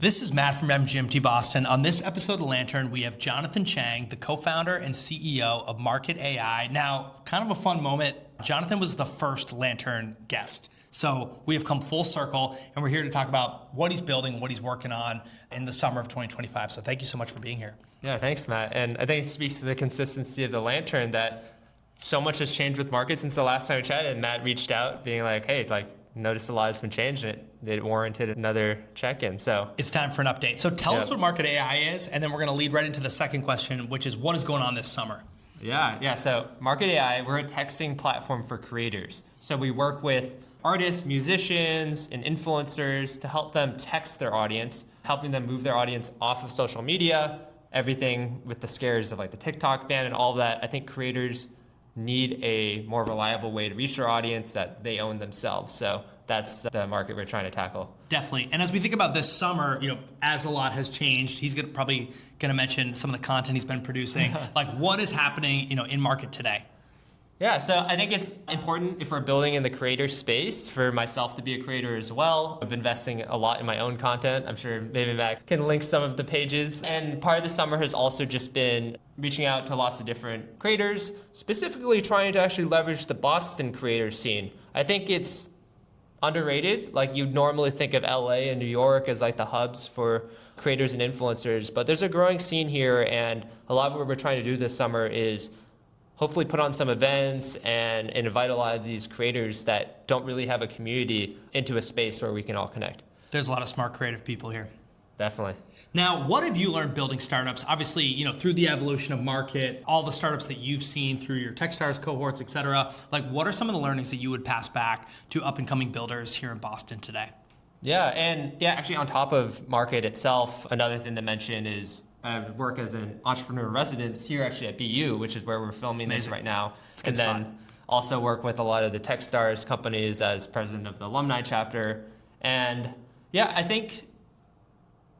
This is Matt from MGMT Boston. On this episode of Lantern, we have Jonathan Chang, the co-founder and CEO of Markit AI. Now, kind of a fun moment. Jonathan was the first Lantern guest. So we have come full circle, and we're here to talk about what he's building, what he's working on in the summer of 2025. So thank you so much for being here. Yeah, thanks, Matt. And I think it speaks to the consistency of the Lantern that so much has changed with Markit since the last time we chatted. And Matt reached out being like, hey, noticed a lot has been changed and it warranted another check-in. So it's time for an update. So tell us what Markit AI is, and then we're going to lead right into the second question, which is what is going on this summer? Yeah. So Markit AI, we're a texting platform for creators. So we work with artists, musicians, and influencers to help them text their audience, helping them move their audience off of social media, everything with the scares of like the TikTok ban and all of that. I think creators need a more reliable way to reach their audience that they own themselves. So that's the market we're trying to tackle. Definitely. And as we think about this summer, as a lot has changed, he's probably going to mention some of the content he's been producing. Like what is happening, in Markit today? Yeah, so I think it's important if we're building in the creator space for myself to be a creator as well. I've been investing a lot in my own content. I'm sure maybe Matt can link some of the pages. And part of the summer has also just been reaching out to lots of different creators, specifically trying to actually leverage the Boston creator scene. I think it's underrated. Like you'd normally think of LA and New York as like the hubs for creators and influencers, but there's a growing scene here, and a lot of what we're trying to do this summer is hopefully put on some events and invite a lot of these creators that don't really have a community into a space where we can all connect. There's a lot of smart creative people here. Definitely. Now, what have you learned building startups? Obviously, through the evolution of Markit, all the startups that you've seen through your Techstars cohorts, et cetera, like what are some of the learnings that you would pass back to up and coming builders here in Boston today? Actually on top of Markit itself, another thing to mention is I work as an entrepreneur in residence here actually at BU, which is where we're filming this right now. And then also work with a lot of the Techstars companies as president of the Alumni Chapter. And I think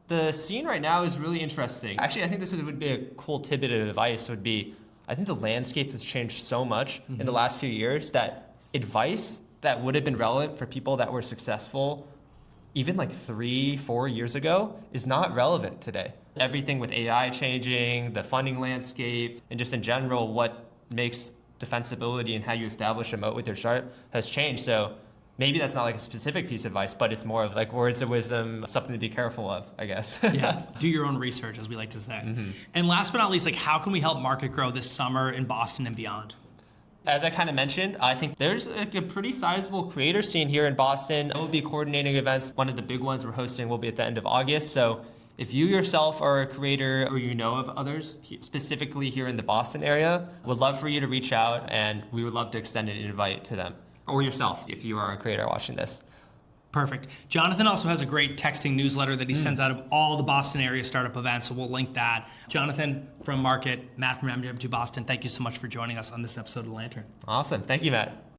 the scene right now is really interesting. Actually, I think this would be a cool tidbit of advice would be, I think the landscape has changed so much in the last few years that advice that would have been relevant for people that were successful even like 3-4 years ago is not relevant today. Everything with AI changing, the funding landscape, and just in general, what makes defensibility and how you establish a moat with your startup has changed. So maybe that's not like a specific piece of advice, but it's more of like words of wisdom, something to be careful of, I guess. Yeah, do your own research, as we like to say. And last but not least, like how can we help Markit grow this summer in Boston and beyond? As I kind of mentioned, I think there's a pretty sizable creator scene here in Boston. We'll be coordinating events. One of the big ones we're hosting will be at the end of August. So if you yourself are a creator or you know of others, specifically here in the Boston area, would love for you to reach out, and we would love to extend an invite to them. Or yourself, if you are a creator watching this. Perfect. Jonathan also has a great texting newsletter that he sends out of all the Boston area startup events, so we'll link that. Jonathan from Markit, Matt from MGMT Boston, thank you so much for joining us on this episode of The Lantern. Awesome. Thank you, Matt.